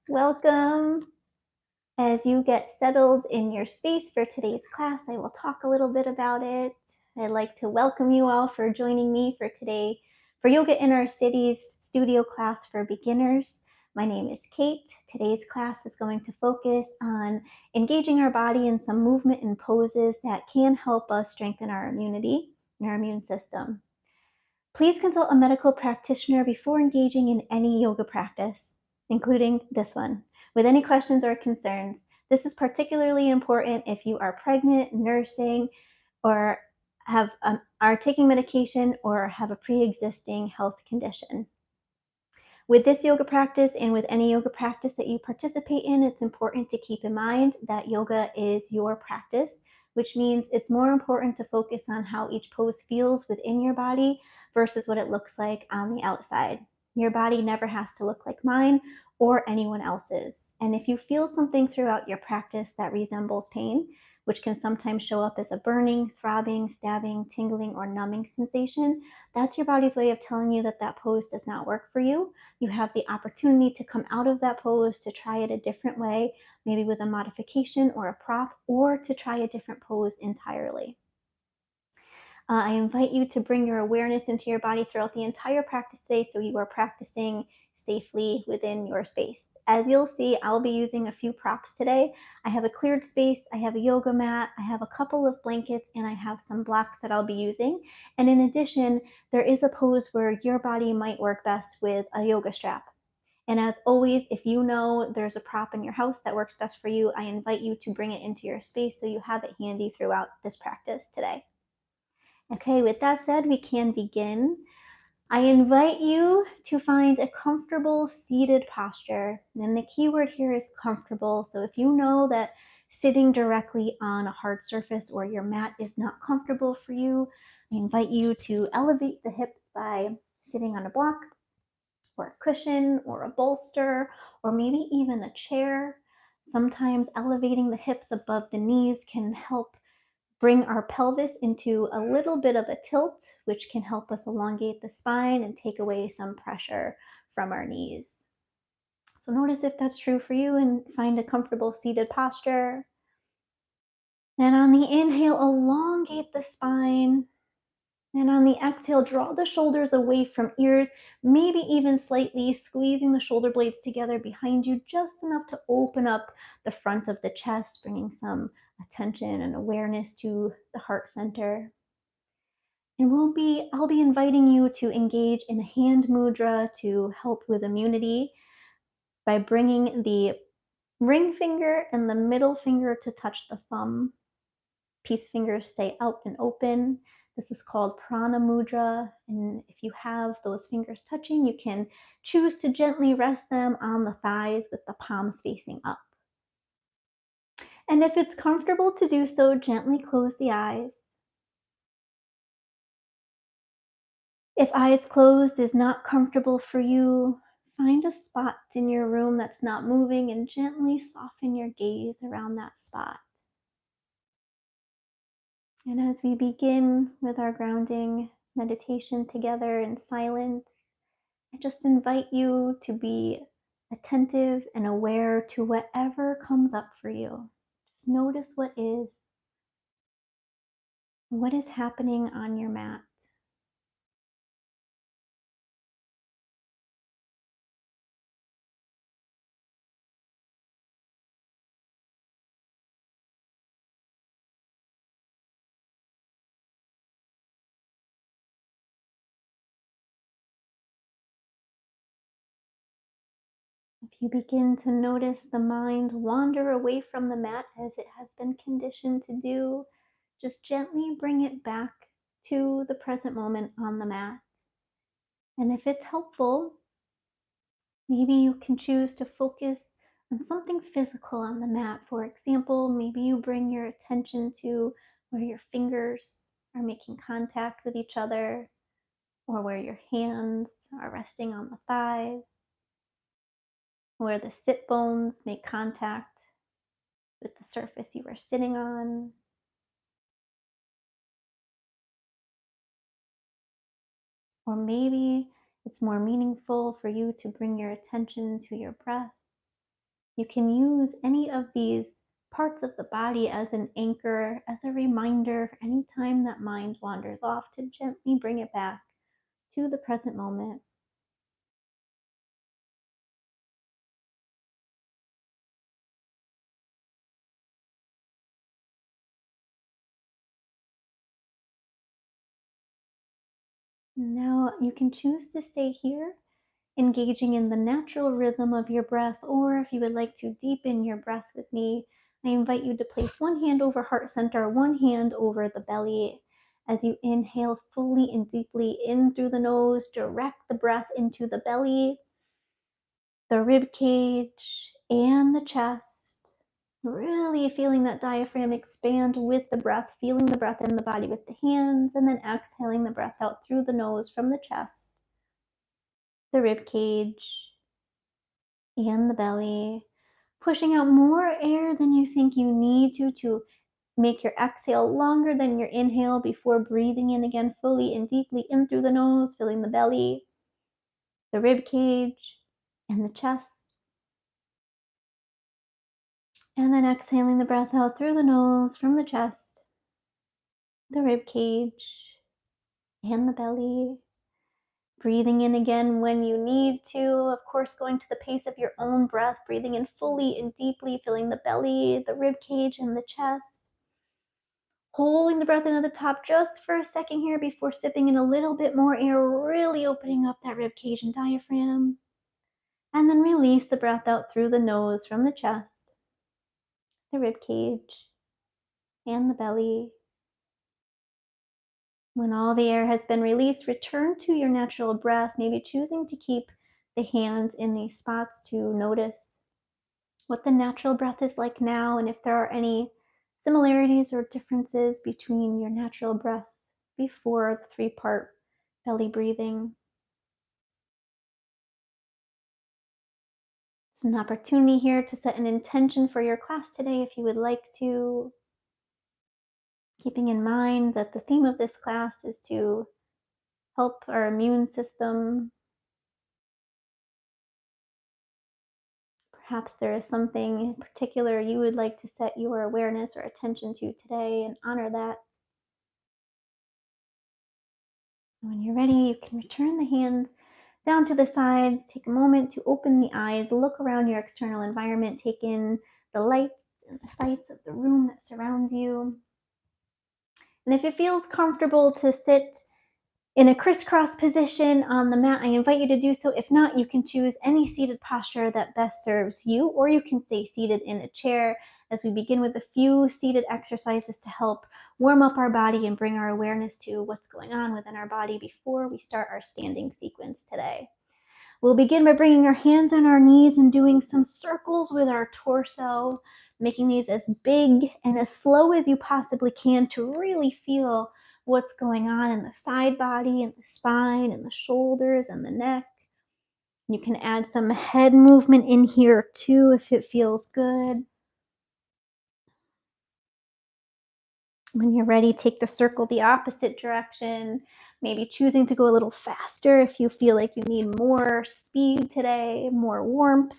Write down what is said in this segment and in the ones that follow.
Welcome. As you get settled in your space for today's class, I will talk a little bit about it. I'd like to welcome you all for joining me for today for Yoga in Our City's studio class for beginners. My name is Kate. Today's class is going to focus on engaging our body in some movement and poses that can help us strengthen our immunity and our immune system. Please consult a medical practitioner before engaging in any yoga practice, including this one, with any questions or concerns. This is particularly important if you are pregnant, nursing, or are taking medication or have a pre-existing health condition. With this yoga practice and with any yoga practice that you participate in, it's important to keep in mind that yoga is your practice, which means it's more important to focus on how each pose feels within your body versus what it looks like on the outside. Your body never has to look like mine or anyone else's. And if you feel something throughout your practice that resembles pain, which can sometimes show up as a burning, throbbing, stabbing, tingling, or numbing sensation, that's your body's way of telling you that that pose does not work for you. You have the opportunity to come out of that pose, to try it a different way, maybe with a modification or a prop, or to try a different pose entirely. I invite you to bring your awareness into your body throughout the entire practice today so you are practicing safely within your space. As you'll see, I'll be using a few props today. I have a cleared space, I have a yoga mat, I have a couple of blankets, and I have some blocks that I'll be using. And in addition, there is a pose where your body might work best with a yoga strap. And as always, if you know there's a prop in your house that works best for you, I invite you to bring it into your space so you have it handy throughout this practice today. Okay, with that said, we can begin. I invite you to find a comfortable seated posture. And the key word here is comfortable. So if you know that sitting directly on a hard surface or your mat is not comfortable for you, I invite you to elevate the hips by sitting on a block or a cushion or a bolster or maybe even a chair. Sometimes elevating the hips above the knees can help bring our pelvis into a little bit of a tilt, which can help us elongate the spine and take away some pressure from our knees. So notice if that's true for you and find a comfortable seated posture. And on the inhale, elongate the spine. And on the exhale, draw the shoulders away from ears, maybe even slightly squeezing the shoulder blades together behind you, just enough to open up the front of the chest, bringing some attention and awareness to the heart center. And I'll be inviting you to engage in a hand mudra to help with immunity by bringing the ring finger and the middle finger to touch the thumb. Peace fingers stay out and open. This is called prana mudra. And if you have those fingers touching, you can choose to gently rest them on the thighs with the palms facing up. And if it's comfortable to do so, gently close the eyes. If eyes closed is not comfortable for you, find a spot in your room that's not moving and gently soften your gaze around that spot. And as we begin with our grounding meditation together in silence, I just invite you to be attentive and aware to whatever comes up for you. Just notice what is happening on your mat. If you begin to notice the mind wander away from the mat as it has been conditioned to do, just gently bring it back to the present moment on the mat. And if it's helpful, maybe you can choose to focus on something physical on the mat. For example, maybe you bring your attention to where your fingers are making contact with each other, or where your hands are resting on the thighs, where the sit bones make contact with the surface you are sitting on. Or maybe it's more meaningful for you to bring your attention to your breath. You can use any of these parts of the body as an anchor, as a reminder for any time that mind wanders off to gently bring it back to the present moment. Now you can choose to stay here, engaging in the natural rhythm of your breath, or if you would like to deepen your breath with me, I invite you to place one hand over heart center, one hand over the belly. As you inhale fully and deeply in through the nose, direct the breath into the belly, the rib cage, and the chest. Really feeling that diaphragm expand with the breath, feeling the breath in the body with the hands, and then exhaling the breath out through the nose from the chest, the rib cage, and the belly. Pushing out more air than you think you need to make your exhale longer than your inhale before breathing in again fully and deeply in through the nose, filling the belly, the rib cage, and the chest. And then exhaling the breath out through the nose from the chest, the rib cage, and the belly. Breathing in again when you need to, of course, going to the pace of your own breath, breathing in fully and deeply, filling the belly, the rib cage, and the chest. Holding the breath into the top just for a second here before sipping in a little bit more air, really opening up that rib cage and diaphragm. And then release the breath out through the nose from the chest, the rib cage, and the belly. When all the air has been released, return to your natural breath, maybe choosing to keep the hands in these spots to notice what the natural breath is like now, and if there are any similarities or differences between your natural breath before the three-part belly breathing. It's an opportunity here to set an intention for your class today if you would like to, keeping in mind that the theme of this class is to help our immune system. Perhaps there is something in particular you would like to set your awareness or attention to today and honor that. When you're ready, you can return the hands down to the sides. Take a moment to open the eyes, look around your external environment, take in the lights and the sights of the room that surrounds you. And if it feels comfortable to sit in a crisscross position on the mat, I invite you to do so. If not, you can choose any seated posture that best serves you, or you can stay seated in a chair as we begin with a few seated exercises to help warm up our body and bring our awareness to what's going on within our body before we start our standing sequence today. We'll begin by bringing our hands on our knees and doing some circles with our torso, making these as big and as slow as you possibly can to really feel what's going on in the side body and the spine and the shoulders and the neck. You can add some head movement in here too if it feels good. When you're ready, take the circle the opposite direction, maybe choosing to go a little faster if you feel like you need more speed today, more warmth.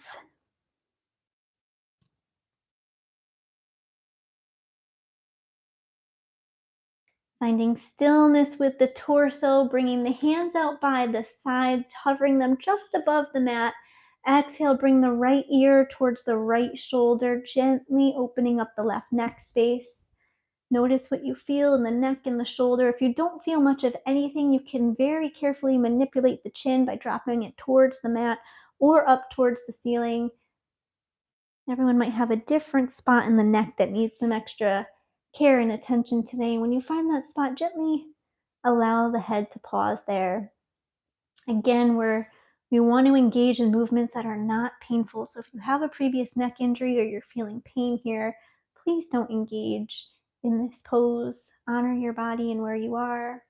Finding stillness with the torso, bringing the hands out by the sides, hovering them just above the mat. Exhale, bring the right ear towards the right shoulder, gently opening up the left neck space. Notice what you feel in the neck and the shoulder. If you don't feel much of anything, you can very carefully manipulate the chin by dropping it towards the mat or up towards the ceiling. Everyone might have a different spot in the neck that needs some extra care and attention today. When you find that spot, gently allow the head to pause there. Again, we want to engage in movements that are not painful. So if you have a previous neck injury or you're feeling pain here, please don't engage in this pose. Honor your body and where you are.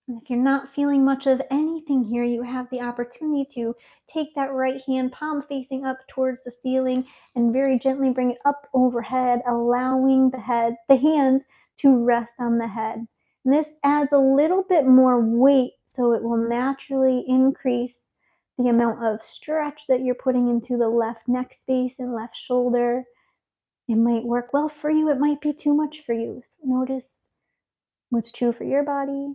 And if you're not feeling much of anything here, you have the opportunity to take that right hand, palm facing up towards the ceiling, and very gently bring it up overhead, allowing the hand to rest on the head. And this adds a little bit more weight, so it will naturally increase the amount of stretch that you're putting into the left neck space and left shoulder. It might work well for you, it might be too much for you. So notice what's true for your body.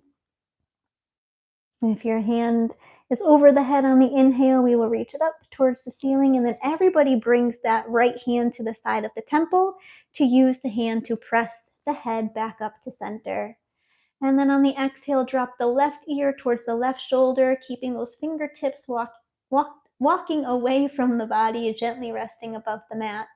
And if your hand is over the head on the inhale, we will reach it up towards the ceiling. And then everybody brings that right hand to the side of the temple to use the hand to press the head back up to center. And then on the exhale, drop the left ear towards the left shoulder, keeping those fingertips walking away from the body, gently resting above the mat.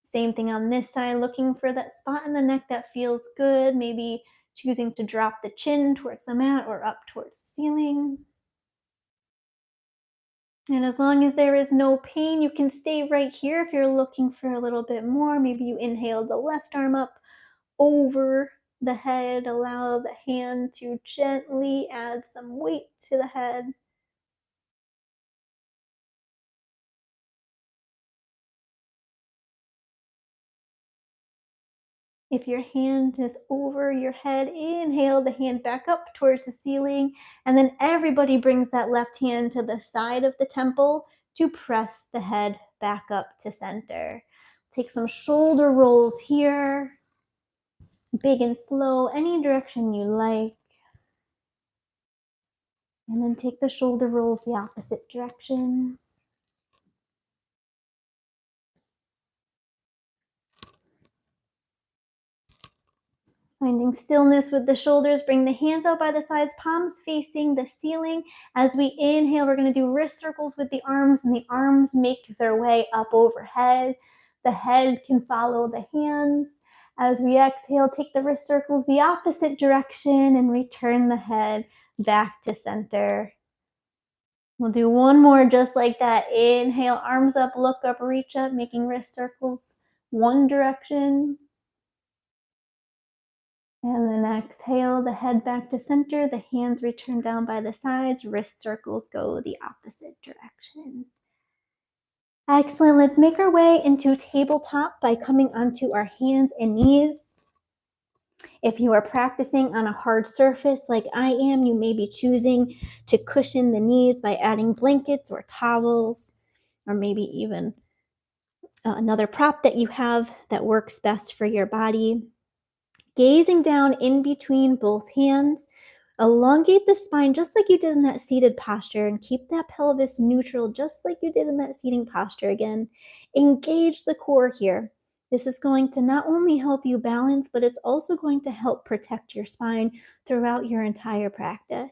Same thing on this side, looking for that spot in the neck that feels good, maybe choosing to drop the chin towards the mat or up towards the ceiling. And as long as there is no pain, you can stay right here. If you're looking for a little bit more, maybe you inhale the left arm up over the head, allow the hand to gently add some weight to the head. If your hand is over your head, inhale the hand back up towards the ceiling, and then everybody brings that left hand to the side of the temple to press the head back up to center. Take some shoulder rolls here, big and slow, any direction you like. And then take the shoulder rolls the opposite direction. Finding stillness with the shoulders, bring the hands out by the sides, palms facing the ceiling. As we inhale, we're going to do wrist circles with the arms, and the arms make their way up overhead. The head can follow the hands. As we exhale, take the wrist circles the opposite direction and return the head back to center. We'll do one more just like that. Inhale, arms up, look up, reach up, making wrist circles one direction. And then exhale, the head back to center, the hands return down by the sides, wrist circles go the opposite direction. Excellent, let's make our way into tabletop by coming onto our hands and knees. If you are practicing on a hard surface like I am, you may be choosing to cushion the knees by adding blankets or towels, or maybe even another prop that you have that works best for your body. Gazing down in between both hands, elongate the spine just like you did in that seated posture, and keep that pelvis neutral just like you did in that seating posture again. Engage the core here. This is going to not only help you balance, but it's also going to help protect your spine throughout your entire practice.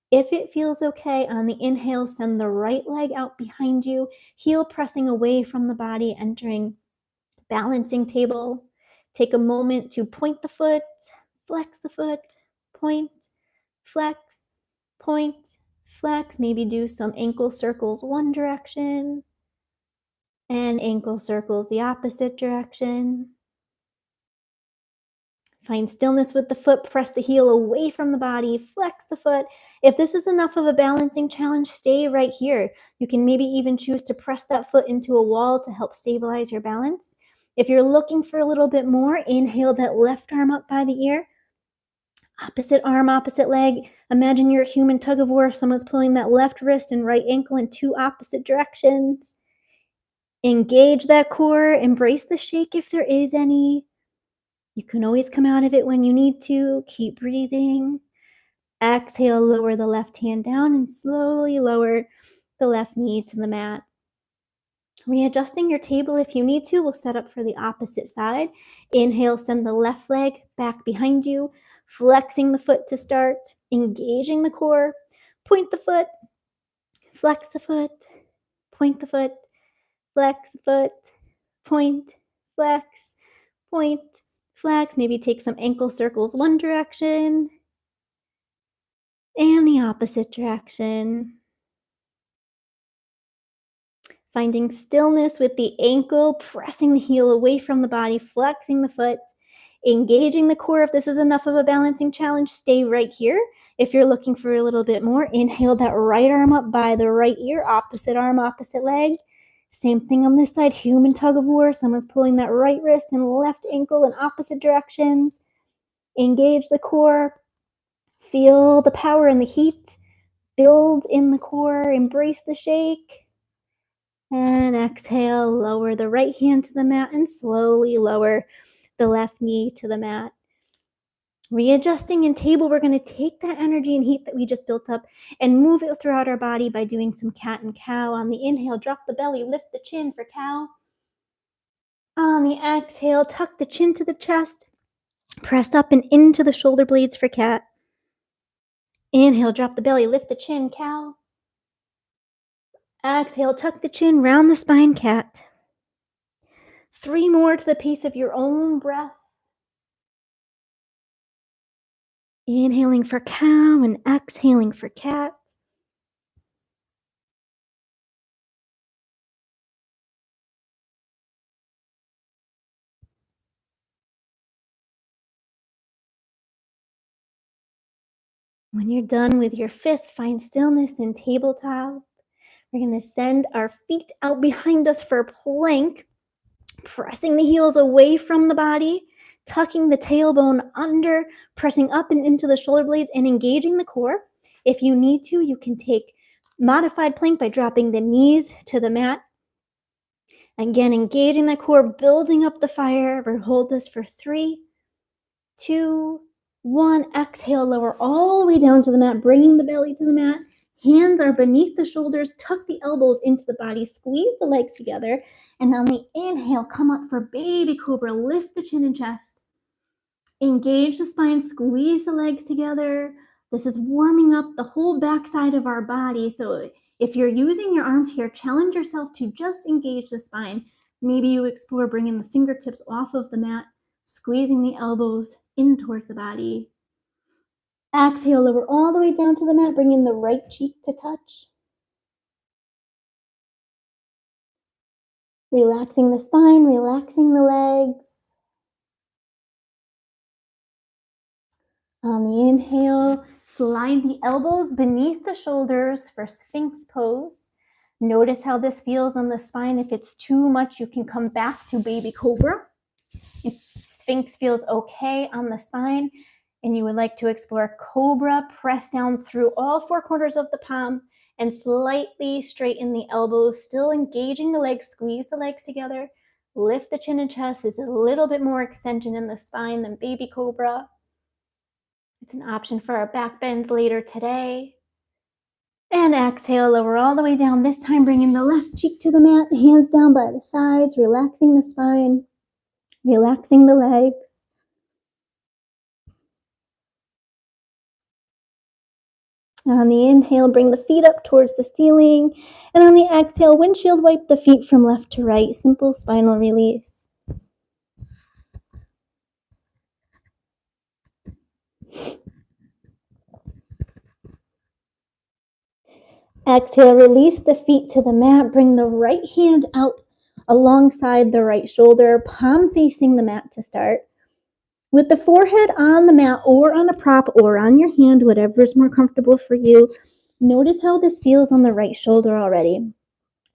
If it feels okay, on the inhale, send the right leg out behind you, heel pressing away from the body, entering balancing table. Take a moment to point the foot, flex the foot, point, flex, point, flex. Maybe do some ankle circles one direction and ankle circles the opposite direction. Find stillness with the foot, press the heel away from the body, flex the foot. If this is enough of a balancing challenge, stay right here. You can maybe even choose to press that foot into a wall to help stabilize your balance. If you're looking for a little bit more, inhale that left arm up by the ear. Opposite arm, opposite leg. Imagine you're a human tug of war. Someone's pulling that left wrist and right ankle in two opposite directions. Engage that core. Embrace the shake if there is any. You can always come out of it when you need to. Keep breathing. Exhale, lower the left hand down and slowly lower the left knee to the mat. Readjusting your table if you need to. We'll set up for the opposite side. Inhale, send the left leg back behind you, flexing the foot to start, engaging the core. Point the foot, flex the foot, point the foot, flex the foot, point, flex, point, flex. Maybe take some ankle circles one direction and the opposite direction. Finding stillness with the ankle, pressing the heel away from the body, flexing the foot, engaging the core. If this is enough of a balancing challenge, stay right here. If you're looking for a little bit more, inhale that right arm up by the right ear, opposite arm, opposite leg. Same thing on this side, human tug of war. Someone's pulling that right wrist and left ankle in opposite directions. Engage the core. Feel the power and the heat. build in the core, embrace the shake. And exhale, lower the right hand to the mat and slowly lower the left knee to the mat. Readjusting in table, we're going to take that energy and heat that we just built up and move it throughout our body by doing some cat and cow. On the inhale, drop the belly, lift the chin for cow. On the exhale, tuck the chin to the chest, press up and into the shoulder blades for cat. Inhale, drop the belly, lift the chin, cow. Exhale, tuck the chin, round the spine, cat. 3 more to the pace of your own breath. Inhaling for cow and exhaling for cat. When you're done with your 5th, find stillness in tabletop. We're going to send our feet out behind us for plank, pressing the heels away from the body, tucking the tailbone under, pressing up and into the shoulder blades and engaging the core. If you need to, you can take modified plank by dropping the knees to the mat. Again, engaging the core, building up the fire. We'll hold this for 3, 2, 1. Exhale, lower all the way down to the mat, bringing the belly to the mat. Hands are beneath the shoulders, tuck the elbows into the body, squeeze the legs together. And on the inhale, come up for baby cobra, lift the chin and chest. Engage the spine, squeeze the legs together. This is warming up the whole backside of our body. So if you're using your arms here, challenge yourself to just engage the spine. Maybe you explore bringing the fingertips off of the mat, squeezing the elbows in towards the body. Exhale, lower all the way down to the mat, bringing the right cheek to touch. Relaxing the spine, relaxing the legs. On the inhale, slide the elbows beneath the shoulders for Sphinx pose. Notice how this feels on the spine. If it's too much, you can come back to baby cobra. If Sphinx feels okay on the spine and you would like to explore cobra, press down through all 4 corners of the palm and slightly straighten the elbows, still engaging the legs, squeeze the legs together. Lift the chin and chest. Is a little bit more extension in the spine than baby cobra. It's an option for our back bends later today. And exhale, lower all the way down. This time bringing the left cheek to the mat, hands down by the sides, relaxing the spine, relaxing the legs. On the inhale, bring the feet up towards the ceiling. And on the exhale, windshield wipe the feet from left to right. Simple spinal release. Exhale, release the feet to the mat. Bring the right hand out alongside the right shoulder, palm facing the mat to start. With the forehead on the mat or on a prop or on your hand, whatever is more comfortable for you, notice how this feels on the right shoulder already.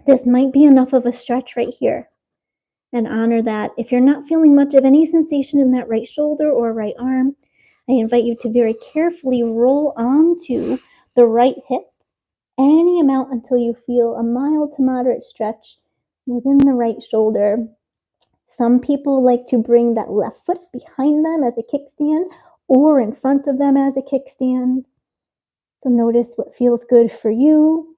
This might be enough of a stretch right here. And honor that. If you're not feeling much of any sensation in that right shoulder or right arm, I invite you to very carefully roll onto the right hip, any amount until you feel a mild to moderate stretch within the right shoulder. Some people like to bring that left foot behind them as a kickstand or in front of them as a kickstand. So notice what feels good for you.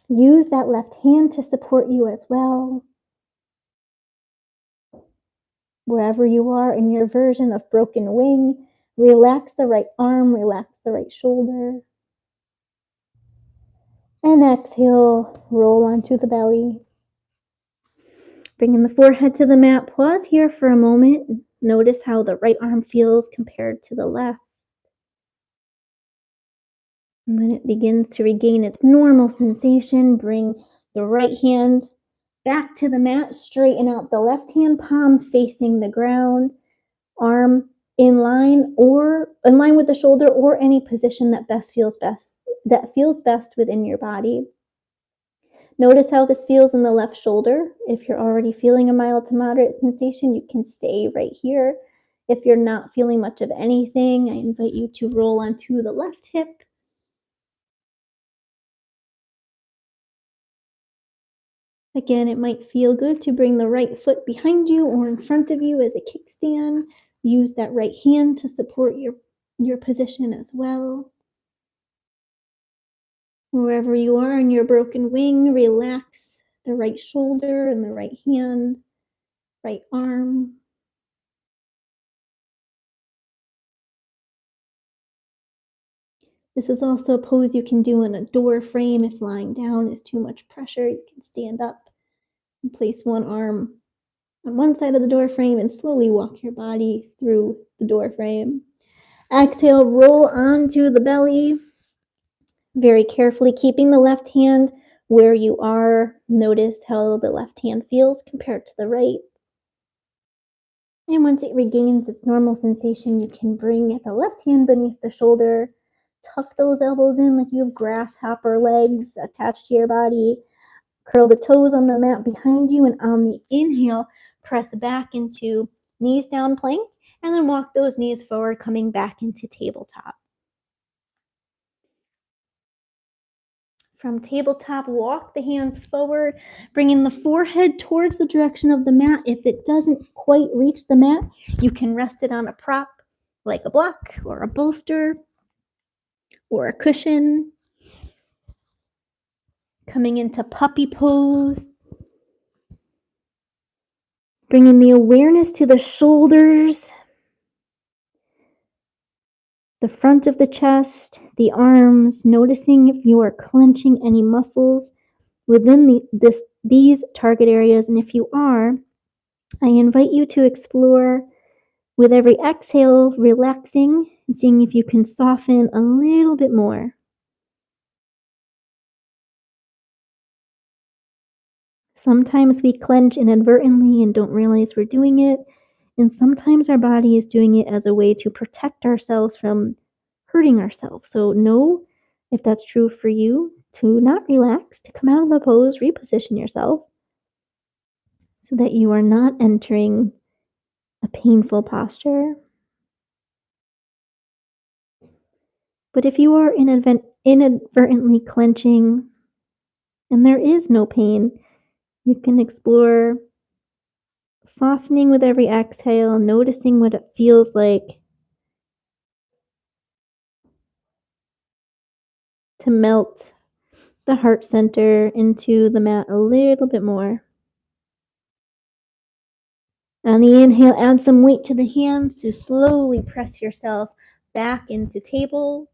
Use that left hand to support you as well. Wherever you are in your version of broken wing, relax the right arm, relax the right shoulder. And exhale, roll onto the belly. Bringing the forehead to the mat, pause here for a moment. Notice how the right arm feels compared to the left. And when it begins to regain its normal sensation, bring the right hand back to the mat, straighten out the left hand palm facing the ground, arm in line with the shoulder or any position that feels best within your body. Notice how this feels in the left shoulder. If you're already feeling a mild to moderate sensation, you can stay right here. If you're not feeling much of anything, I invite you to roll onto the left hip. Again, it might feel good to bring the right foot behind you or in front of you as a kickstand. Use that right hand to support your position as well. Wherever you are in your broken wing, relax the right shoulder and the right hand, right arm. This is also a pose you can do in a door frame. If lying down is too much pressure, you can stand up and place one arm on one side of the door frame and slowly walk your body through the door frame. Exhale, roll onto the belly, very carefully keeping the left hand where you are. Notice how the left hand feels compared to the right. And once it regains its normal sensation, you can bring the left hand beneath the shoulder, tuck those elbows in like you have grasshopper legs attached to your body, curl the toes on the mat behind you, and on the inhale, press back into knees down plank, and then walk those knees forward, coming back into tabletop. From tabletop, walk the hands forward, bringing the forehead towards the direction of the mat. If it doesn't quite reach the mat, you can rest it on a prop like a block or a bolster or a cushion. Coming into puppy pose. Bringing the awareness to the shoulders, the front of the chest, the arms, noticing if you are clenching any muscles within these target areas. And if you are, I invite you to explore with every exhale, relaxing and seeing if you can soften a little bit more. Sometimes we clench inadvertently and don't realize we're doing it. And sometimes our body is doing it as a way to protect ourselves from hurting ourselves. So know if that's true for you to not relax, to come out of the pose, reposition yourself so that you are not entering a painful posture. But if you are inadvertently clenching and there is no pain, you can explore softening with every exhale, noticing what it feels like to melt the heart center into the mat a little bit more. On the inhale, add some weight to the hands to slowly press yourself back into table.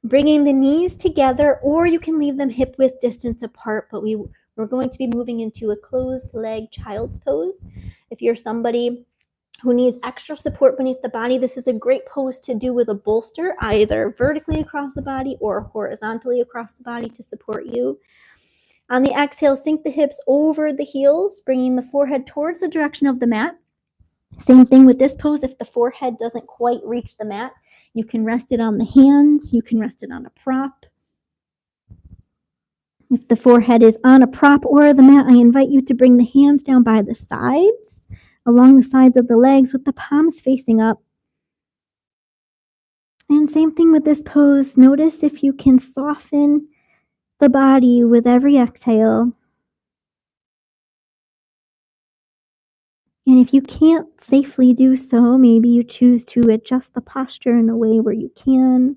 Bringing the knees together, or you can leave them hip width distance apart, but we're going to be moving into a closed leg child's pose. If you're somebody who needs extra support beneath the body, this is a great pose to do with a bolster, either vertically across the body or horizontally across the body to support you. On the exhale, sink the hips over the heels, bringing the forehead towards the direction of the mat. Same thing with this pose. If the forehead doesn't quite reach the mat, you can rest it on the hands. You can rest it on a prop. If the forehead is on a prop or the mat, I invite you to bring the hands down by the sides, along the sides of the legs with the palms facing up. And same thing with this pose. Notice if you can soften the body with every exhale. And if you can't safely do so, maybe you choose to adjust the posture in a way where you can.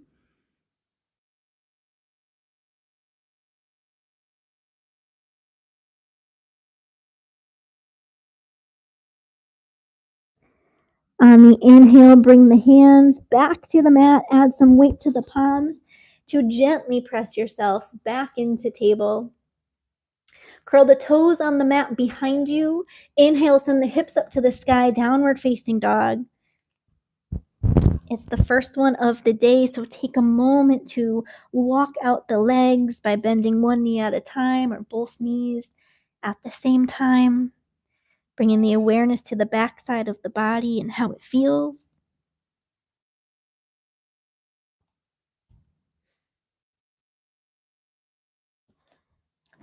On the inhale, bring the hands back to the mat, add some weight to the palms to gently press yourself back into table. Curl the toes on the mat behind you. Inhale, send the hips up to the sky, downward facing dog. It's the first one of the day, so take a moment to walk out the legs by bending one knee at a time or both knees at the same time. Bringing the awareness to the backside of the body and how it feels.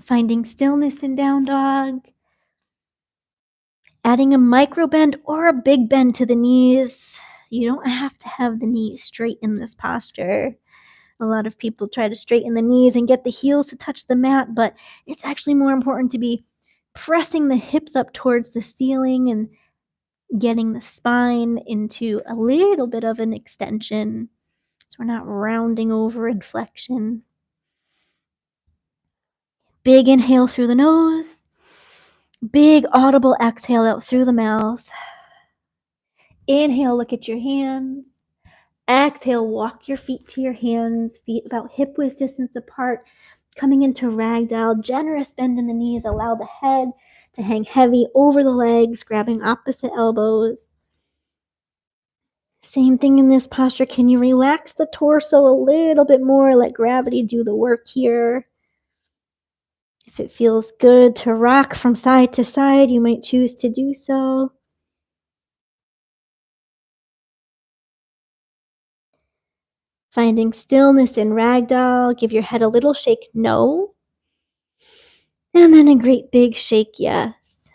Finding stillness in down dog. Adding a micro bend or a big bend to the knees. You don't have to have the knees straight in this posture. A lot of people try to straighten the knees and get the heels to touch the mat, but it's actually more important to be pressing the hips up towards the ceiling and getting the spine into a little bit of an extension so we're not rounding over in flexion. Big inhale through the nose. Big audible exhale out through the mouth. Inhale, look at your hands. Exhale, walk your feet to your hands, feet about hip width distance apart. Coming into ragdoll, generous bend in the knees. Allow the head to hang heavy over the legs, grabbing opposite elbows. Same thing in this posture. Can you relax the torso a little bit more? Let gravity do the work here. If it feels good to rock from side to side, you might choose to do so. Finding stillness in ragdoll, give your head a little shake, no. And then a great big shake, yes.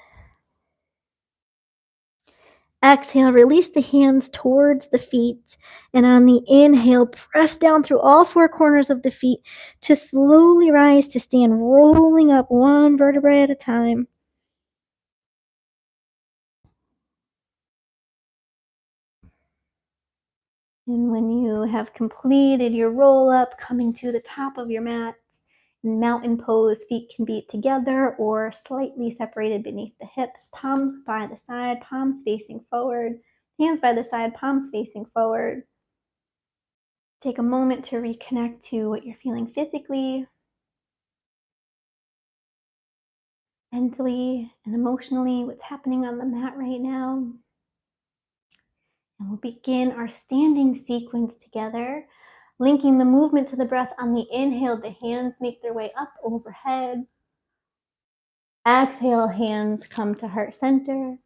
Exhale, release the hands towards the feet. And on the inhale, press down through all four corners of the feet to slowly rise to stand, rolling up one vertebrae at a time. And when you have completed your roll up, coming to the top of your mat, in mountain pose, feet can be together or slightly separated beneath the hips, palms by the side, palms facing forward, hands by the side, palms facing forward. Take a moment to reconnect to what you're feeling physically, mentally, and emotionally, what's happening on the mat right now. And we'll begin our standing sequence together, linking the movement to the breath. On the inhale, the hands make their way up overhead. Exhale, hands come to heart center.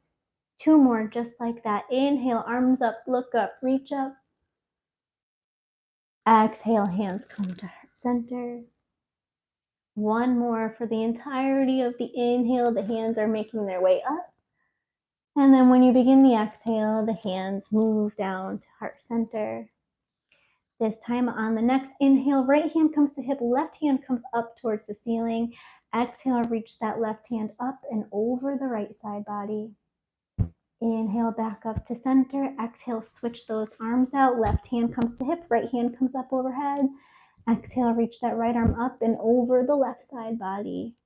Two more just like that. Inhale, arms up, look up, reach up. Exhale, hands come to heart center. One more for the entirety of the inhale. The hands are making their way up. And then when you begin the exhale, the hands move down to heart center. This time on the next inhale, right hand comes to hip, left hand comes up towards the ceiling. Exhale, reach that left hand up and over the right side body. Inhale, back up to center. Exhale, switch those arms out. Left hand comes to hip, right hand comes up overhead. Exhale, reach that right arm up and over the left side body.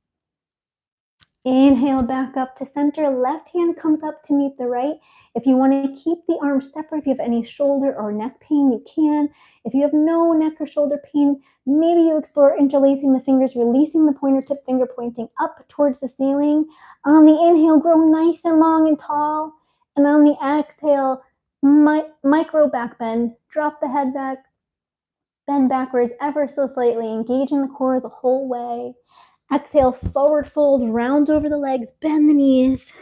Inhale, back up to center. Left hand comes up to meet the right. If you want to keep the arms separate, if you have any shoulder or neck pain, you can. If you have no neck or shoulder pain, maybe you explore interlacing the fingers, releasing the pointer tip finger pointing up towards the ceiling. On the inhale, grow nice and long and tall. And on the exhale, micro back bend. Drop the head back, bend backwards ever so slightly, engaging the core the whole way. Exhale, forward fold, round over the legs, bend the knees.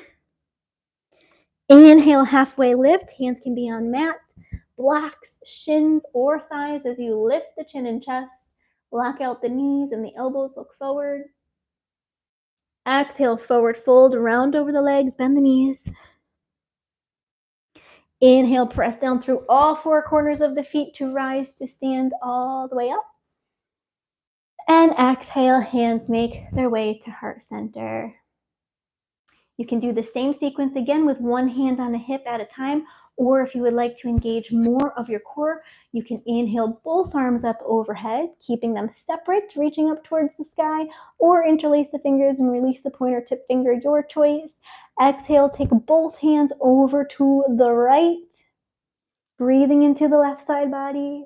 Inhale, halfway lift. Hands can be on mat, blocks, shins, or thighs as you lift the chin and chest. Lock out the knees and the elbows, look forward. Exhale, forward fold, round over the legs, bend the knees. Inhale, press down through all four corners of the feet to rise to stand all the way up. And exhale, hands make their way to heart center. You can do the same sequence again with one hand on a hip at a time, or if you would like to engage more of your core, you can inhale both arms up overhead, keeping them separate, reaching up towards the sky, or interlace the fingers and release the pointer tip finger, your choice. Exhale, take both hands over to the right, breathing into the left side body.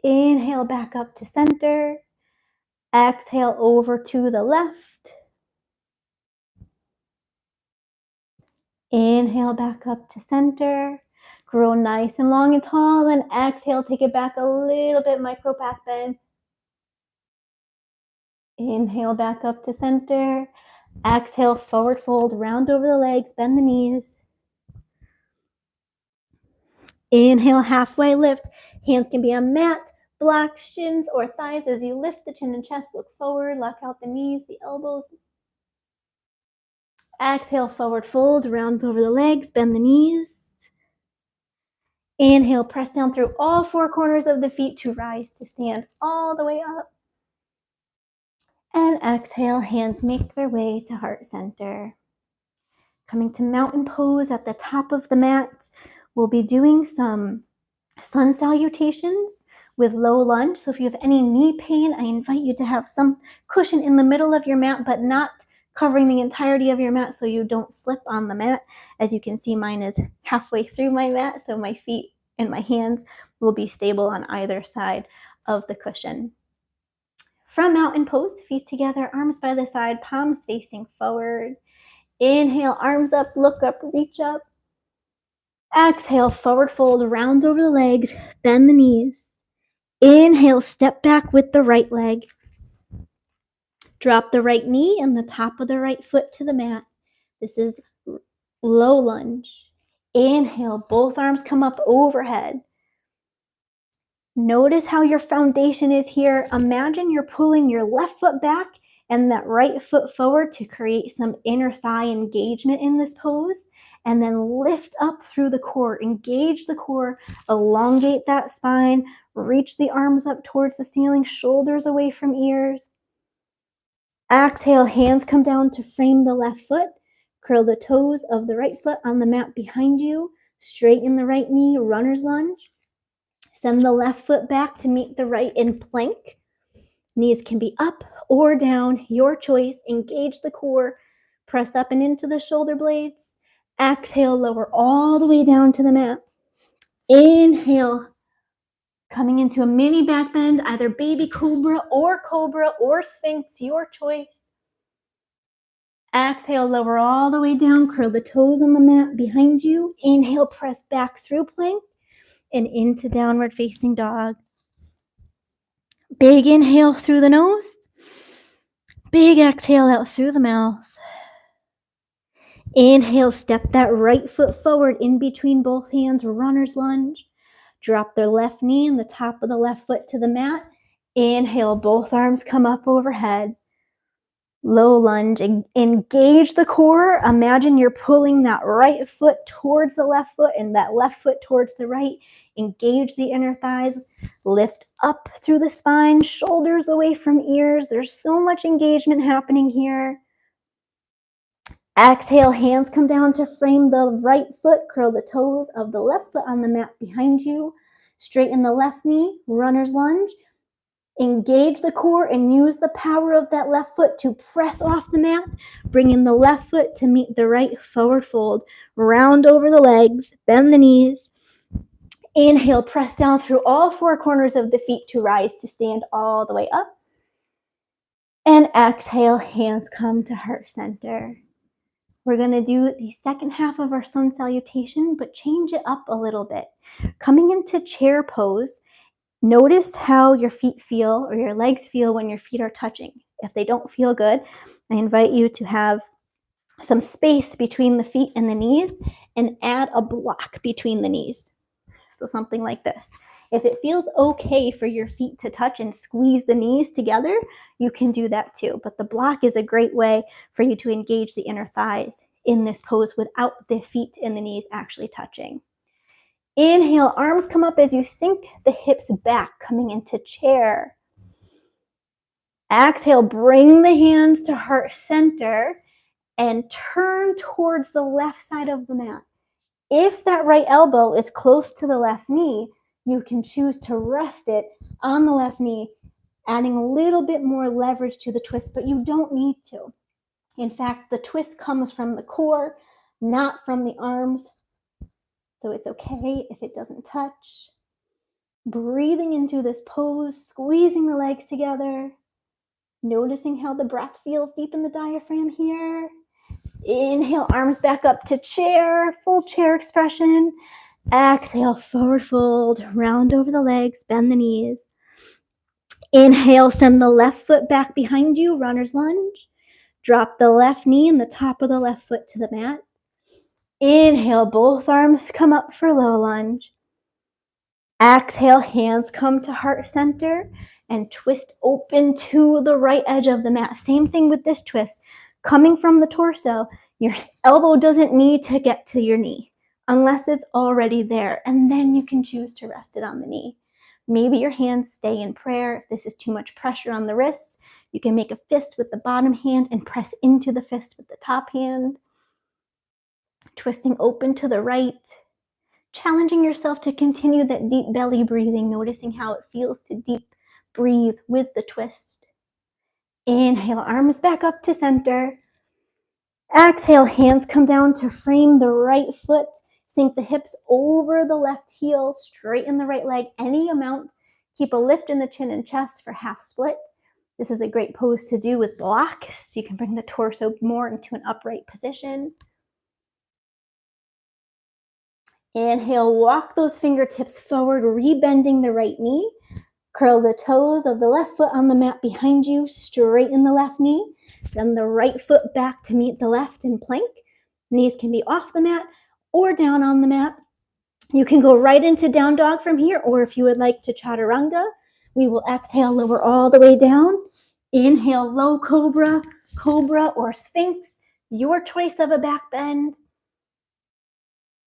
Inhale back up to center. Exhale over to the left. Inhale back up to center. Grow nice and long and tall. Then exhale, take it back a little bit, micro back bend. Inhale back up to center. Exhale, forward fold, round over the legs, bend the knees. Inhale, halfway lift. Hands can be on mat, blocks, shins, or thighs as you lift the chin and chest. Look forward, lock out the knees, the elbows. Exhale, forward fold, round over the legs, bend the knees. Inhale, press down through all four corners of the feet to rise to stand all the way up. And exhale, hands make their way to heart center. Coming to mountain pose at the top of the mat, we'll be doing some sun salutations with low lunge. So if you have any knee pain, I invite you to have some cushion in the middle of your mat, but not covering the entirety of your mat so you don't slip on the mat. As you can see, mine is halfway through my mat, so my feet and my hands will be stable on either side of the cushion. From mountain pose, feet together, arms by the side, palms facing forward. Inhale, arms up, look up, reach up. Exhale, forward fold, round over the legs, bend the knees. Inhale, step back with the right leg. Drop the right knee and the top of the right foot to the mat. This is low lunge. Inhale, both arms come up overhead. Notice how your foundation is here. Imagine you're pulling your left foot back and that right foot forward to create some inner thigh engagement in this pose. And then lift up through the core. Engage the core, elongate that spine, reach the arms up towards the ceiling, shoulders away from ears. Exhale, hands come down to frame the left foot. Curl the toes of the right foot on the mat behind you. Straighten the right knee, runner's lunge. Send the left foot back to meet the right in plank. Knees can be up or down, your choice. Engage the core. Press up and into the shoulder blades. Exhale, lower all the way down to the mat. Inhale, coming into a mini back bend, either baby cobra or sphinx, your choice. Exhale, lower all the way down, curl the toes on the mat behind you. Inhale, press back through plank and into downward facing dog. Big inhale through the nose. Big exhale out through the mouth. Inhale, step that right foot forward in between both hands, runner's lunge. Drop the left knee and the top of the left foot to the mat. Inhale, both arms come up overhead. Low lunge, engage the core. Imagine you're pulling that right foot towards the left foot and that left foot towards the right. Engage the inner thighs. Lift up through the spine, shoulders away from ears. There's so much engagement happening here. Exhale, hands come down to frame the right foot. Curl the toes of the left foot on the mat behind you. Straighten the left knee, runner's lunge. Engage the core and use the power of that left foot to press off the mat. Bring in the left foot to meet the right, forward fold. Round over the legs, bend the knees. Inhale, press down through all four corners of the feet to rise to stand all the way up. And exhale, hands come to heart center. We're going to do the second half of our sun salutation, but change it up a little bit. Coming into chair pose, notice how your feet feel or your legs feel when your feet are touching. If they don't feel good, I invite you to have some space between the feet and the knees and add a block between the knees. So something like this. If it feels okay for your feet to touch and squeeze the knees together, you can do that too. But the block is a great way for you to engage the inner thighs in this pose without the feet and the knees actually touching. Inhale, arms come up as you sink the hips back, coming into chair. Exhale, bring the hands to heart center and turn towards the left side of the mat. If that right elbow is close to the left knee, you can choose to rest it on the left knee, adding a little bit more leverage to the twist, but you don't need to. In fact, the twist comes from the core, not from the arms. So it's okay if it doesn't touch. Breathing into this pose, squeezing the legs together, noticing how the breath feels deep in the diaphragm here. Inhale, arms back up to chair, full chair expression. Exhale, forward fold, round over the legs, bend the knees. Inhale, send the left foot back behind you, runner's lunge. Drop the left knee and the top of the left foot to the mat. Inhale, both arms come up for low lunge. Exhale, hands come to heart center and twist open to the right edge of the mat. Same thing with this twist. Coming from the torso, your elbow doesn't need to get to your knee. unless it's already there, and then you can choose to rest it on the knee. Maybe your hands stay in prayer. If this is too much pressure on the wrists, you can make a fist with the bottom hand and press into the fist with the top hand. Twisting open to the right, challenging yourself to continue that deep belly breathing, noticing how it feels to deep breathe with the twist. Inhale, arms back up to center. Exhale, hands come down to frame the right foot. Sink the hips over the left heel, straighten the right leg any amount. Keep a lift in the chin and chest for half split. This is a great pose to do with blocks. You can bring the torso more into an upright position. Inhale, walk those fingertips forward, rebending the right knee. Curl the toes of the left foot on the mat behind you, straighten the left knee. Send the right foot back to meet the left in plank. Knees can be off the mat or down on the mat. You can go right into down dog from here, or if you would like to chaturanga, we will exhale, lower all the way down. Inhale, low cobra, cobra or sphinx, your choice of a back bend.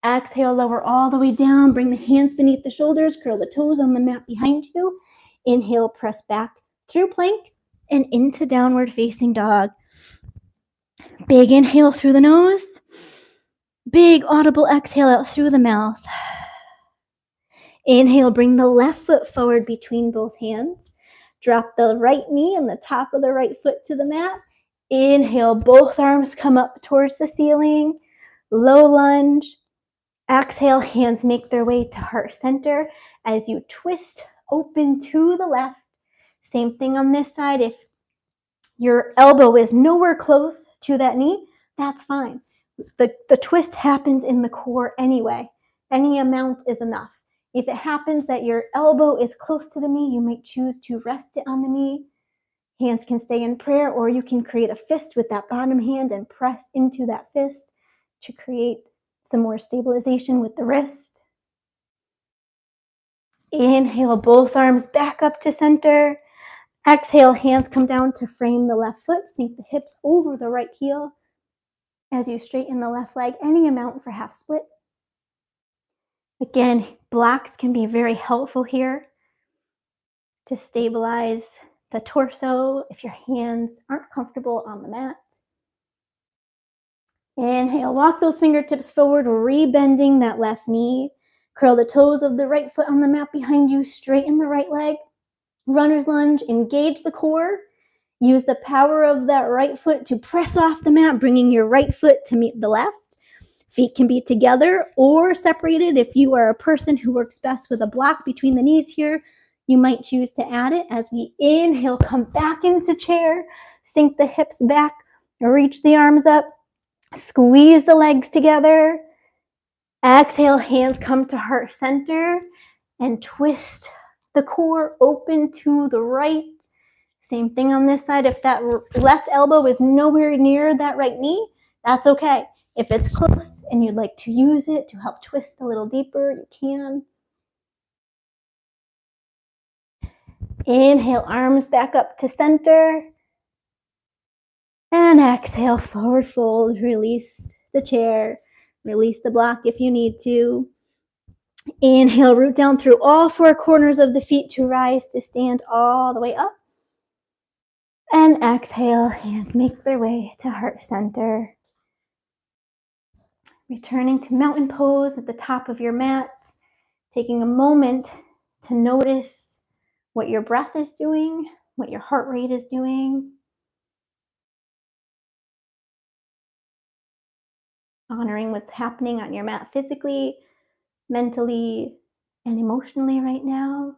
Exhale, lower all the way down, bring the hands beneath the shoulders, curl the toes on the mat behind you. Inhale, press back through plank and into downward facing dog. Big inhale through the nose. Big audible exhale out through the mouth. Inhale, bring the left foot forward between both hands. Drop the right knee and the top of the right foot to the mat. Inhale, both arms come up towards the ceiling. Low lunge. Exhale, hands make their way to heart center as you twist open to the left. Same thing on this side. If your elbow is nowhere close to that knee, that's fine. The twist happens in the core anyway. Any amount is enough. If it happens that your elbow is close to the knee, you might choose to rest it on the knee. Hands can stay in prayer, or you can create a fist with that bottom hand and press into that fist to create some more stabilization with the wrist. Inhale, both arms back up to center. Exhale, hands come down to frame the left foot. Sink the hips over the right heel as you straighten the left leg any amount for half split. Again, blocks can be very helpful here to stabilize the torso if your hands aren't comfortable on the mat. Inhale, walk those fingertips forward, rebending that left knee. Curl the toes of the right foot on the mat behind you, straighten the right leg. Runner's lunge, engage the core. Use the power of that right foot to press off the mat, bringing your right foot to meet the left. Feet can be together or separated. If you are a person who works best with a block between the knees here, you might choose to add it. As we inhale, come back into chair, sink the hips back, reach the arms up, squeeze the legs together. Exhale, hands come to heart center and twist the core open to the right. Same thing on this side. If that left elbow is nowhere near that right knee, that's okay. If it's close and you'd like to use it to help twist a little deeper, you can. Inhale, arms back up to center. And exhale, forward fold. Release the chair. Release the block if you need to. Inhale, root down through all four corners of the feet to rise to stand all the way up. And exhale, hands make their way to heart center. Returning to mountain pose at the top of your mat, taking a moment to notice what your breath is doing, what your heart rate is doing. Honoring what's happening on your mat physically, mentally, and emotionally right now.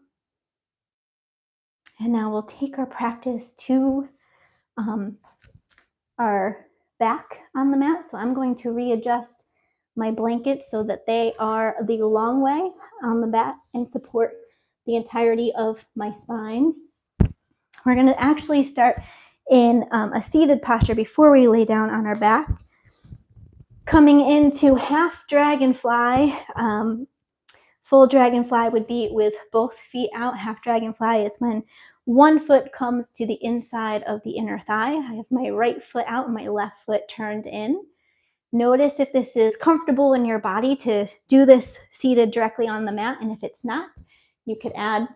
And now we'll take our practice to our back on the mat. So I'm going to readjust my blankets so that they are the long way on the back and support the entirety of my spine. We're going to actually start in a seated posture before we lay down on our back. Coming into half dragonfly. Full dragonfly would be with both feet out. Half dragonfly is when one foot comes to the inside of the inner thigh. I have my right foot out and my left foot turned in. Notice if this is comfortable in your body to do this seated directly on the mat, and if it's not, you could add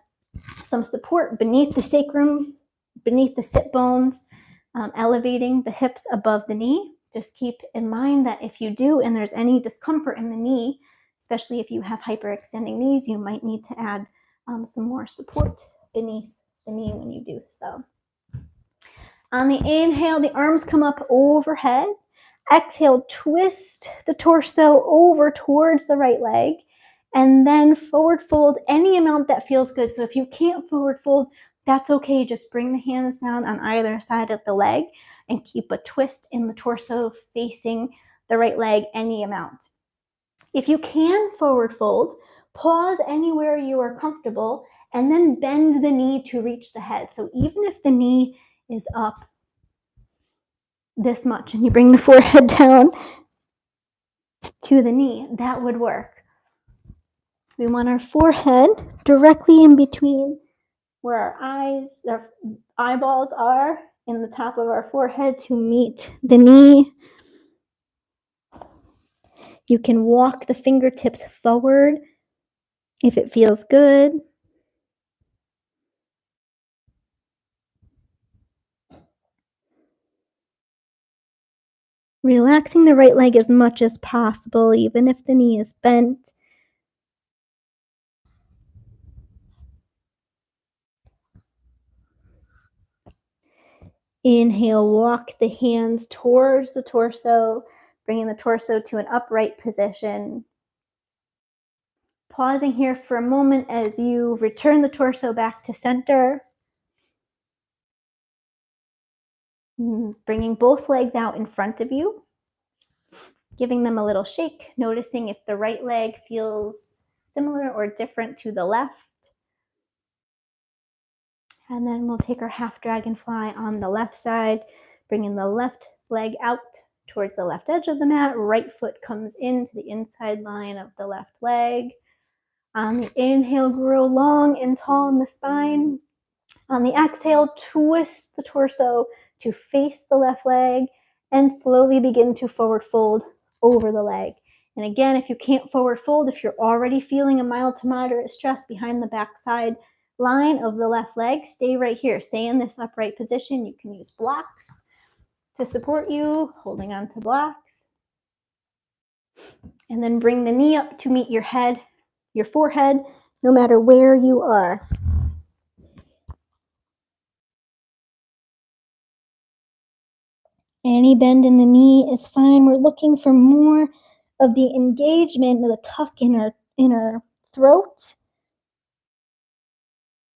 some support beneath the sacrum, beneath the sit bones, elevating the hips above the knee. Just keep in mind that if you do and there's any discomfort in the knee, especially if you have hyperextending knees, you might need to add some more support beneath the knee when you do so. On the inhale, the arms come up overhead. Exhale, twist the torso over towards the right leg, and then forward fold any amount that feels good. So if you can't forward fold, that's okay. Just bring the hands down on either side of the leg and keep a twist in the torso facing the right leg any amount. If you can forward fold, pause anywhere you are comfortable and then bend the knee to reach the head. So even if the knee is up this much and you bring the forehead down to the knee, that would work. We want our forehead directly in between where our eyeballs are in the top of our forehead to meet the knee. You can walk the fingertips forward if it feels good. Relaxing the right leg as much as possible, even if the knee is bent. Inhale, walk the hands towards the torso, bringing the torso to an upright position. Pausing here for a moment as you return the torso back to center. Bringing both legs out in front of you. Giving them a little shake, noticing if the right leg feels similar or different to the left. And then we'll take our half dragonfly on the left side, bringing the left leg out towards the left edge of the mat. Right foot comes into the inside line of the left leg. On the inhale, grow long and tall in the spine. On the exhale, twist the torso to face the left leg and slowly begin to forward fold over the leg. And again, if you can't forward fold, if you're already feeling a mild to moderate stress behind the backside line of the left leg, stay right here. Stay in this upright position. You can use blocks to support you, holding on to blocks. And then bring the knee up to meet your head, your forehead, no matter where you are. Any bend in the knee is fine. We're looking for more of the engagement of the tuck in our throat.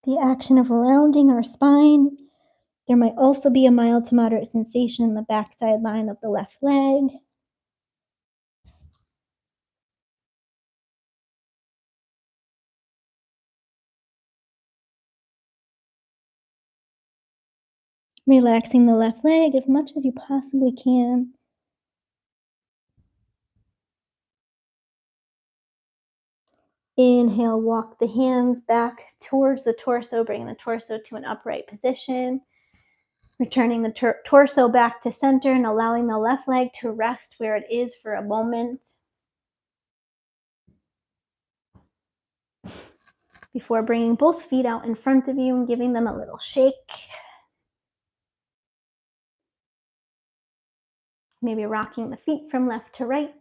The action of rounding our spine. There might also be a mild to moderate sensation in the backside line of the left leg. Relaxing the left leg as much as you possibly can. Inhale, walk the hands back towards the torso, bring the torso to an upright position. Returning the torso back to center and allowing the left leg to rest where it is for a moment. Before bringing both feet out in front of you and giving them a little shake. Maybe rocking the feet from left to right.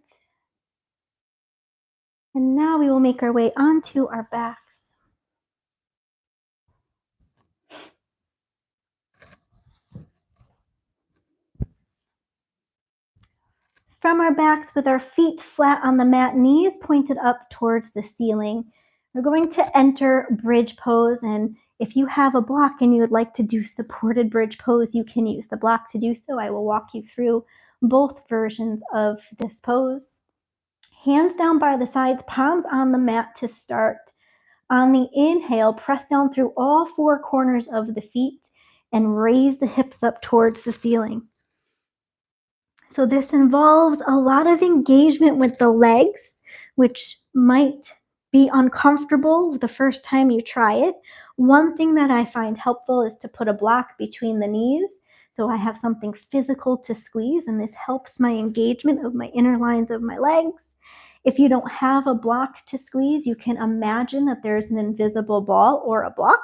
And now we will make our way onto our backs. From our backs with our feet flat on the mat, knees pointed up towards the ceiling. We're going to enter bridge pose, and if you have a block and you would like to do supported bridge pose, you can use the block to do so. I will walk you through both versions of this pose. Hands down by the sides, palms on the mat to start. On the inhale, press down through all four corners of the feet and raise the hips up towards the ceiling. So this involves a lot of engagement with the legs, which might be uncomfortable the first time you try it. One thing that I find helpful is to put a block between the knees. So I have something physical to squeeze, and this helps my engagement of my inner lines of my legs. If you don't have a block to squeeze, you can imagine that there's an invisible ball or a block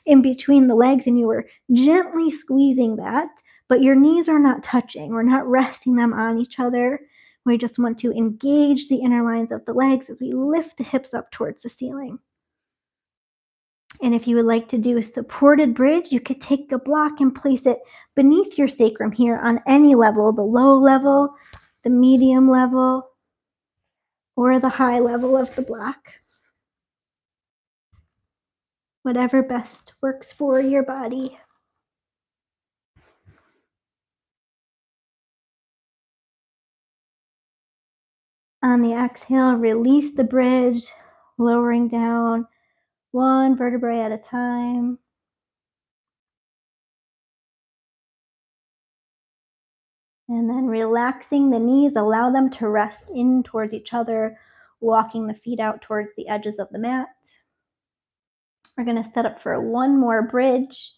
in between the legs, and you are gently squeezing that, but your knees are not touching. We're not resting them on each other. We just want to engage the inner lines of the legs as we lift the hips up towards the ceiling. And if you would like to do a supported bridge, you could take a block and place it beneath your sacrum here on any level, the low level, the medium level, or the high level of the block. Whatever best works for your body. On the exhale, release the bridge, lowering down one vertebrae at a time. And then relaxing the knees, allow them to rest in towards each other, walking the feet out towards the edges of the mat. We're going to set up for one more bridge.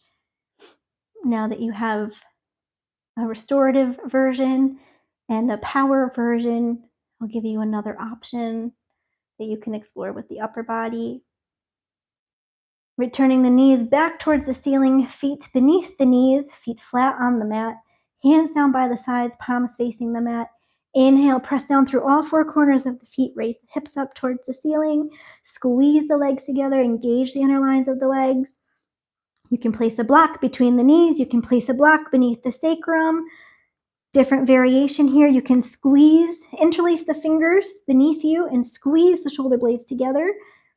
Now that you have a restorative version and a power version, I'll give you another option that you can explore with the upper body. Returning the knees back towards the ceiling, feet beneath the knees, feet flat on the mat, hands down by the sides, palms facing the mat. Inhale, press down through all four corners of the feet, raise the hips up towards the ceiling, squeeze the legs together, engage the inner lines of the legs. You can place a block between the knees, you can place a block beneath the sacrum. Different variation here, you can interlace the fingers beneath you and squeeze the shoulder blades together.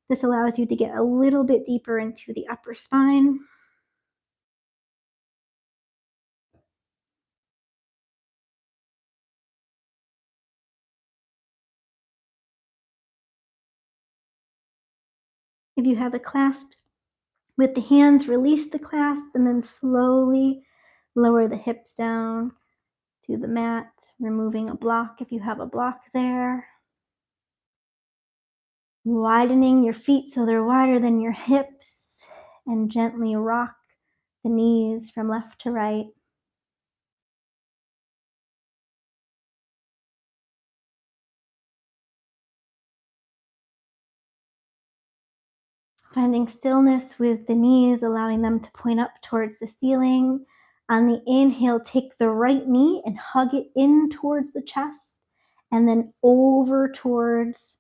This allows you to get a little bit deeper into the upper spine. If you have a clasp with the hands, release the clasp and then slowly lower the hips down to the mat, removing a block if you have a block there. Widening your feet so they're wider than your hips, and gently rock the knees from left to right. Finding stillness with the knees, allowing them to point up towards the ceiling. On the inhale, take the right knee and hug it in towards the chest, and then over towards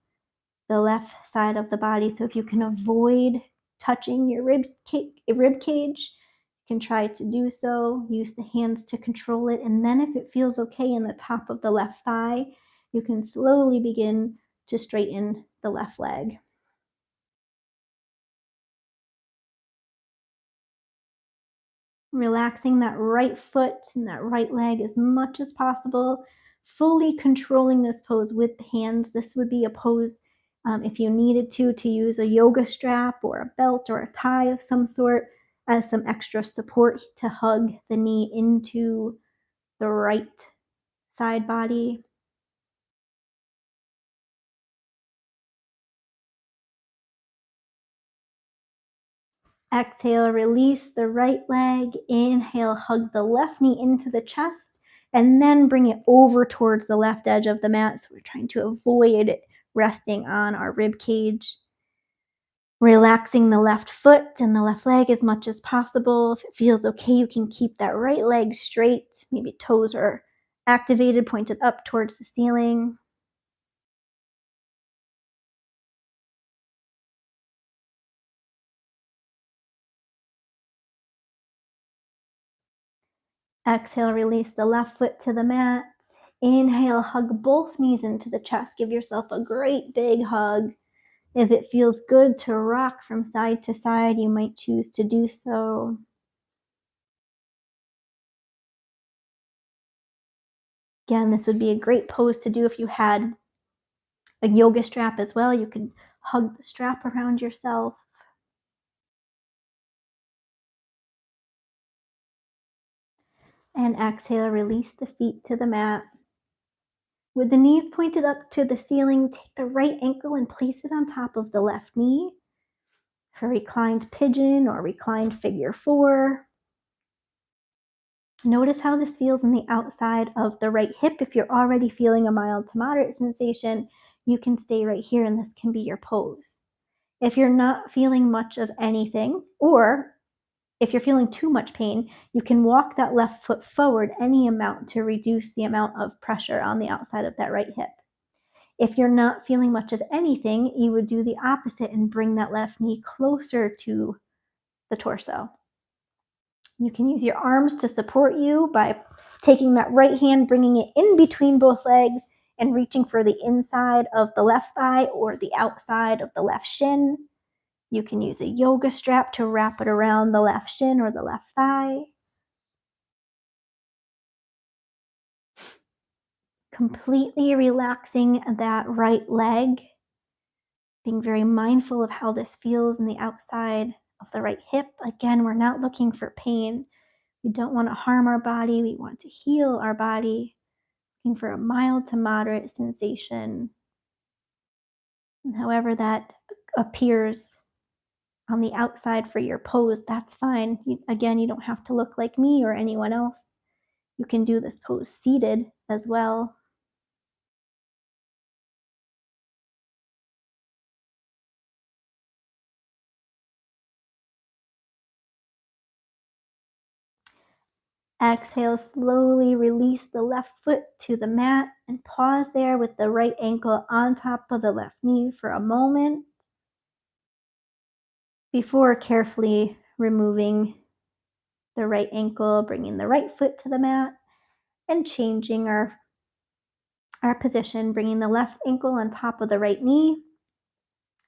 the left side of the body. So if you can avoid touching your rib cage, you can try to do so. Use the hands to control it. And then if it feels okay in the top of the left thigh, you can slowly begin to straighten the left leg. Relaxing that right foot and that right leg as much as possible, fully controlling this pose with the hands. This would be a pose if you needed to use a yoga strap or a belt or a tie of some sort as some extra support to hug the knee into the right side body. Exhale, release the right leg. Inhale, hug the left knee into the chest, and then bring it over towards the left edge of the mat. So we're trying to avoid resting on our rib cage. Relaxing the left foot and the left leg as much as possible. If it feels okay, you can keep that right leg straight. Maybe toes are activated, pointed up towards the ceiling. Exhale, release the left foot to the mat. Inhale, hug both knees into the chest. Give yourself a great big hug. If it feels good to rock from side to side, you might choose to do so. Again, this would be a great pose to do if you had a yoga strap as well. You could hug the strap around yourself. And exhale, release the feet to the mat. With the knees pointed up to the ceiling, take the right ankle and place it on top of the left knee for reclined pigeon or reclined figure four. Notice how this feels on the outside of the right hip. If you're already feeling a mild to moderate sensation, you can stay right here and this can be your pose. If you're not feeling much of anything, or if you're feeling too much pain, you can walk that left foot forward any amount to reduce the amount of pressure on the outside of that right hip. If you're not feeling much of anything, you would do the opposite and bring that left knee closer to the torso. You can use your arms to support you by taking that right hand, bringing it in between both legs, and reaching for the inside of the left thigh or the outside of the left shin. You can use a yoga strap to wrap it around the left shin or the left thigh. Completely relaxing that right leg, being very mindful of how this feels in the outside of the right hip. Again, we're not looking for pain. We don't want to harm our body. We want to heal our body, looking for a mild to moderate sensation. And however that appears on the outside for your pose, that's fine. Again, you don't have to look like me or anyone else. You can do this pose seated as well. Exhale, slowly release the left foot to the mat and pause there with the right ankle on top of the left knee for a moment before carefully removing the right ankle, bringing the right foot to the mat and changing our position, bringing the left ankle on top of the right knee.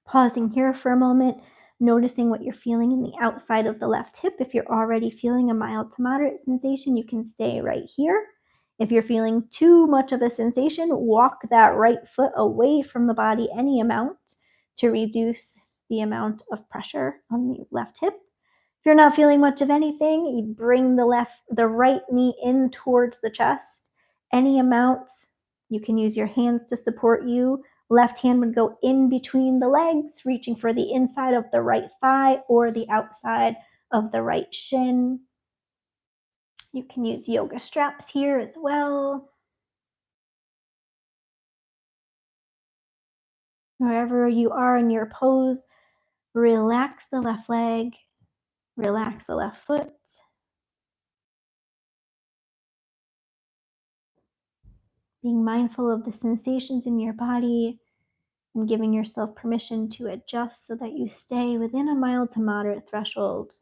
Pausing here for a moment, noticing what you're feeling in the outside of the left hip. If you're already feeling a mild to moderate sensation, you can stay right here. If you're feeling too much of a sensation, walk that right foot away from the body any amount to reduce the amount of pressure on the left hip. If you're not feeling much of anything, you bring the right knee in towards the chest. Any amount, you can use your hands to support you. Left hand would go in between the legs, reaching for the inside of the right thigh or the outside of the right shin. You can use yoga straps here as well. Wherever you are in your pose, relax the left leg, relax the left foot. Being mindful of the sensations in your body and giving yourself permission to adjust so that you stay within a mild to moderate threshold.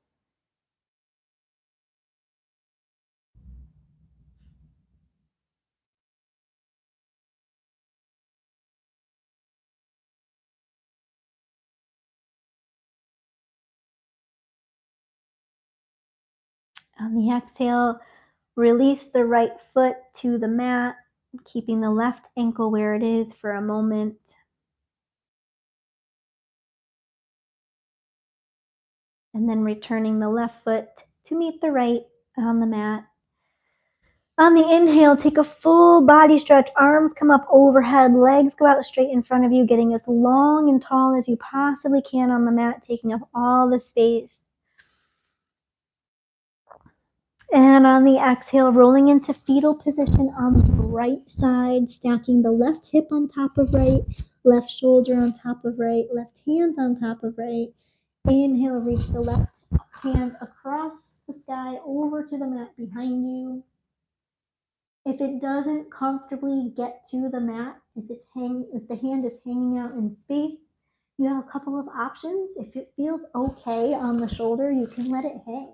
On the exhale, release the right foot to the mat, keeping the left ankle where it is for a moment. And then returning the left foot to meet the right on the mat. On the inhale, take a full body stretch. Arms come up overhead, legs go out straight in front of you, getting as long and tall as you possibly can on the mat, taking up all the space. And on the exhale, rolling into fetal position on the right side, stacking the left hip on top of right, left shoulder on top of right, left hand on top of right. Inhale, reach the left hand across the sky over to the mat behind you. If it doesn't comfortably get to the mat, if the hand is hanging out in space, you have a couple of options. If it feels okay on the shoulder, you can let it hang.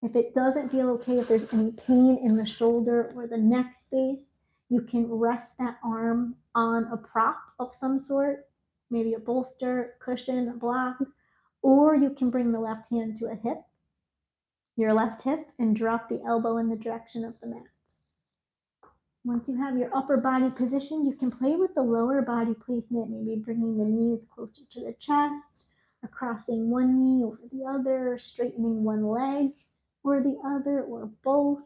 If it doesn't feel okay, if there's any pain in the shoulder or the neck space, you can rest that arm on a prop of some sort, maybe a bolster, cushion, a block, or you can bring the left hand to a hip, your left hip, and drop the elbow in the direction of the mat. Once you have your upper body positioned, you can play with the lower body placement, maybe bringing the knees closer to the chest, or crossing one knee over the other, or straightening one leg or the other, or both.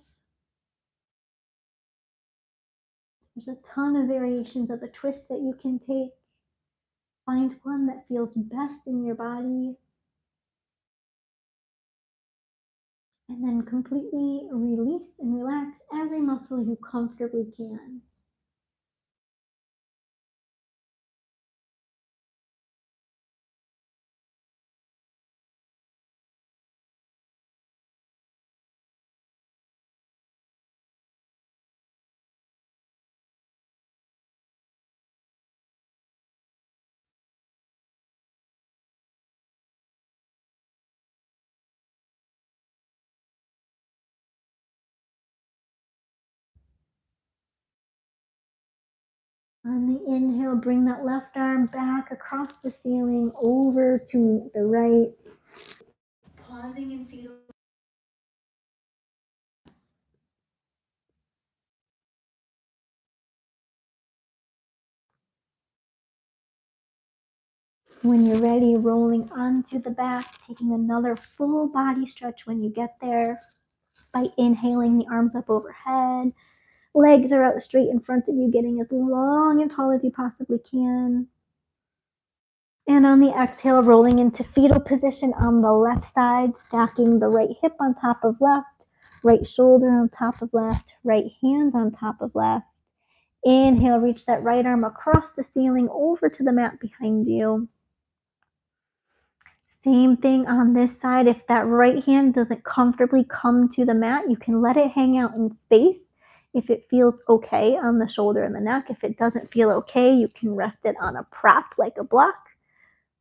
There's a ton of variations of the twist that you can take. Find one that feels best in your body. And then completely release and relax every muscle you comfortably can. On the inhale, bring that left arm back across the ceiling over to meet the right. Pausing in fetal. When you're ready, rolling onto the back, taking another full body stretch when you get there by inhaling the arms up overhead. Legs are out straight in front of you, getting as long and tall as you possibly can. And on the exhale, rolling into fetal position on the left side, stacking the right hip on top of left, right shoulder on top of left, right hand on top of left. Inhale, reach that right arm across the ceiling over to the mat behind you. Same thing on this side. If that right hand doesn't comfortably come to the mat, you can let it hang out in space if it feels okay on the shoulder and the neck. If it doesn't feel okay, you can rest it on a prop like a block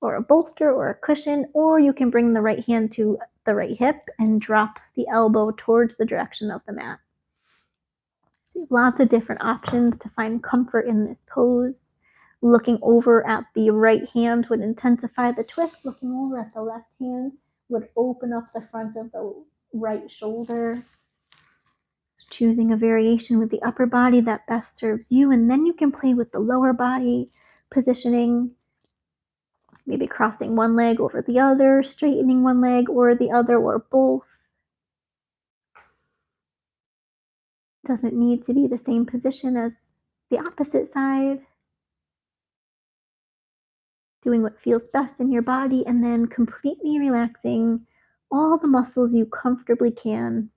or a bolster or a cushion, or you can bring the right hand to the right hip and drop the elbow towards the direction of the mat. So you have lots of different options to find comfort in this pose. Looking over at the right hand would intensify the twist. Looking over at the left hand would open up the front of the right shoulder. Choosing a variation with the upper body that best serves you, and then you can play with the lower body positioning, maybe crossing one leg over the other, straightening one leg or the other, or both. Doesn't need to be the same position as the opposite side. Doing what feels best in your body, and then completely relaxing all the muscles you comfortably can.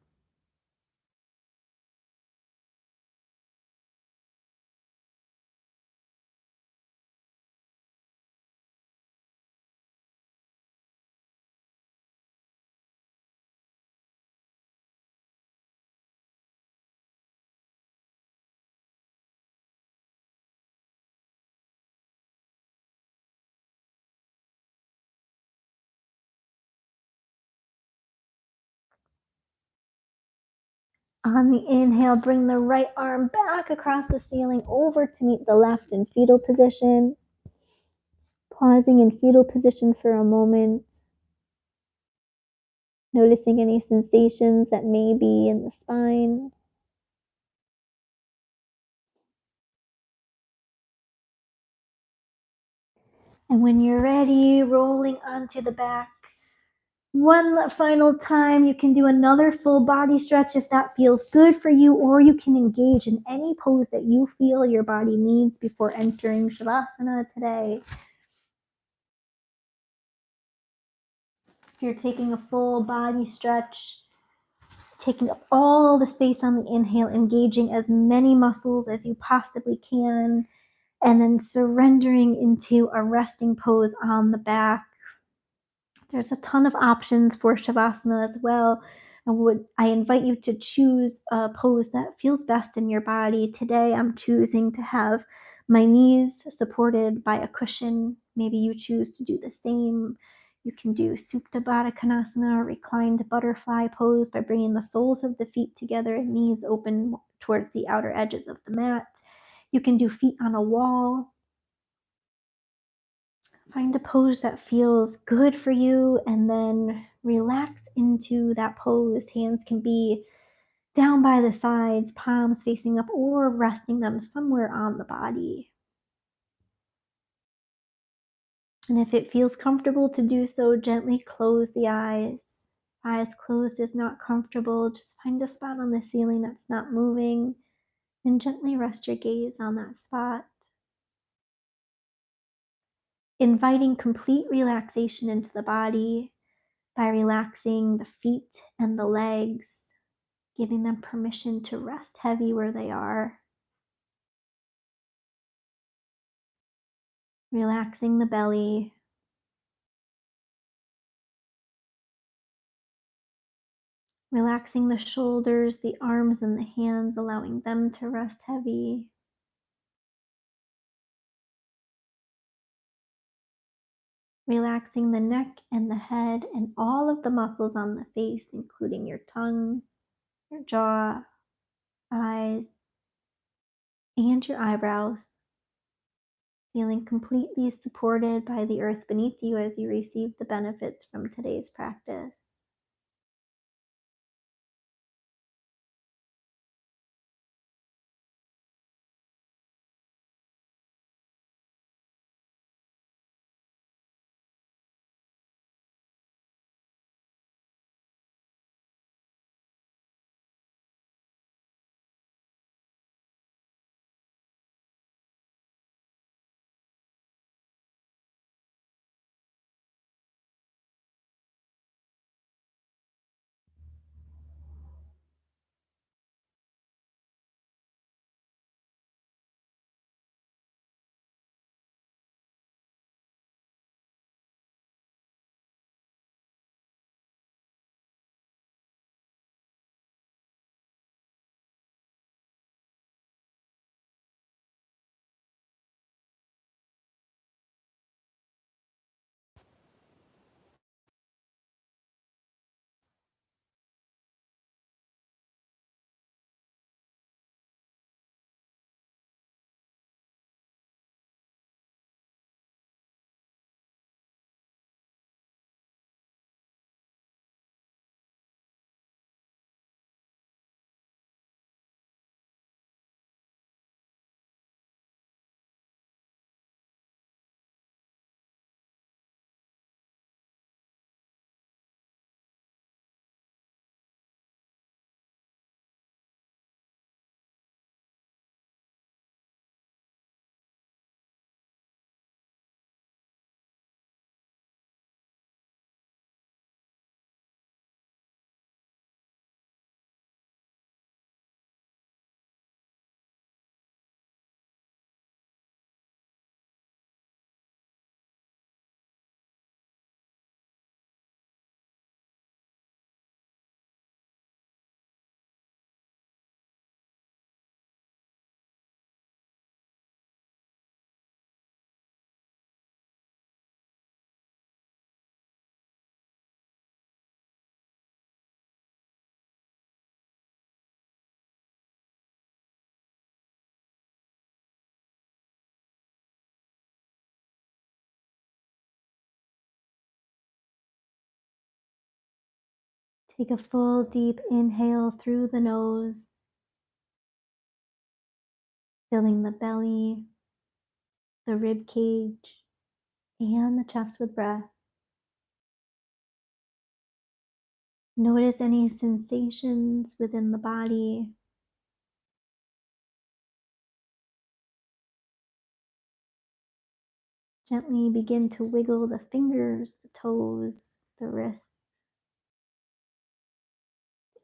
On the inhale, bring the right arm back across the ceiling over to meet the left in fetal position. Pausing in fetal position for a moment. Noticing any sensations that may be in the spine. And when you're ready, rolling onto the back. One final time, you can do another full body stretch if that feels good for you, or you can engage in any pose that you feel your body needs before entering Shavasana today. If you're taking a full body stretch, taking up all the space on the inhale, engaging as many muscles as you possibly can, and then surrendering into a resting pose on the back. There's a ton of options for Shavasana as well. I invite you to choose a pose that feels best in your body. Today, I'm choosing to have my knees supported by a cushion. Maybe you choose to do the same. You can do Supta Baddha Konasana, reclined butterfly pose, by bringing the soles of the feet together and knees open towards the outer edges of the mat. You can do feet on a wall. Find a pose that feels good for you, and then relax into that pose. Hands can be down by the sides, palms facing up, or resting them somewhere on the body. And if it feels comfortable to do so, gently close the eyes. Eyes closed is not comfortable. Just find a spot on the ceiling that's not moving and gently rest your gaze on that spot. Inviting complete relaxation into the body. by relaxing the feet and the legs, giving them permission to rest heavy where they are, relaxing the belly, relaxing the shoulders, the arms, and the hands, allowing them to rest heavy. Relaxing the neck and the head and all of the muscles on the face, including your tongue, your jaw, eyes, and your eyebrows. Feeling completely supported by the earth beneath you as you receive the benefits from today's practice. Take a full deep inhale through the nose, filling the belly, the rib cage, and the chest with breath. Notice any sensations within the body. Gently begin to wiggle the fingers, the toes, the wrists,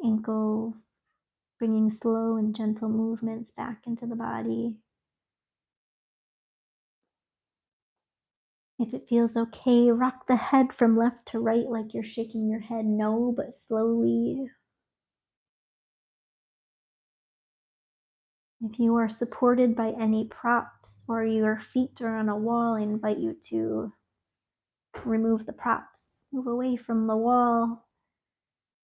ankles, bringing slow and gentle movements back into the body. If it feels okay, rock the head from left to right like you're shaking your head no, but slowly. If you are supported by any props or your feet are on a wall, I invite you to remove the props. Move away from the wall.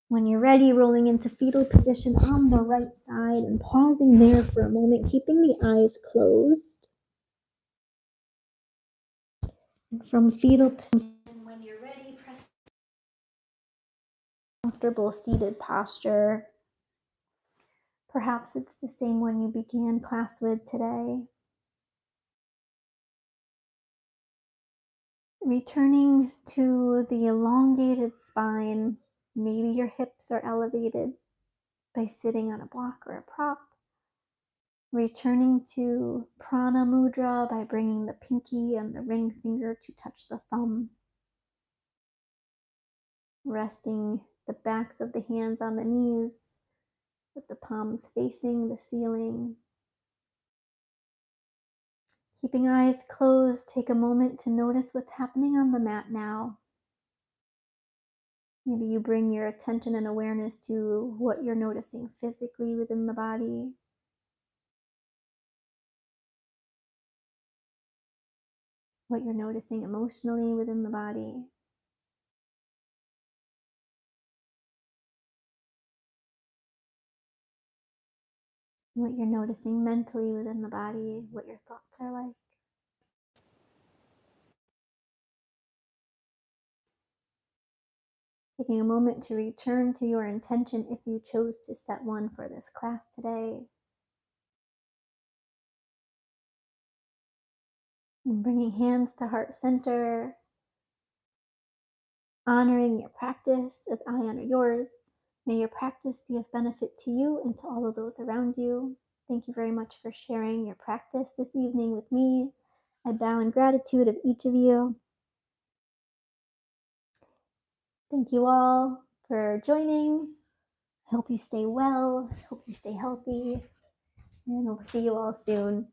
When you're ready, rolling into fetal position on the right side and pausing there for a moment, keeping the eyes closed. And from fetal position, when you're ready, press comfortable seated posture. Perhaps it's the same one you began class with today. Returning to the elongated spine, maybe your hips are elevated by sitting on a block or a prop. Returning to prana mudra by bringing the pinky and the ring finger to touch the thumb. resting the backs of the hands on the knees with the palms facing the ceiling. Keeping eyes closed, take a moment to notice what's happening on the mat now. Maybe you bring your attention and awareness to what you're noticing physically within the body, what you're noticing emotionally within the body, what you're noticing mentally within the body, what your thoughts are like. Taking a moment to return to your intention if you chose to set one for this class today. And bringing hands to heart center, honoring your practice as I honor yours. May your practice be of benefit to you and to all of those around you. Thank you very much for sharing your practice this evening with me. I bow in gratitude of each of you. Thank you all for joining. I hope you stay well. I hope you stay healthy. And we'll see you all soon.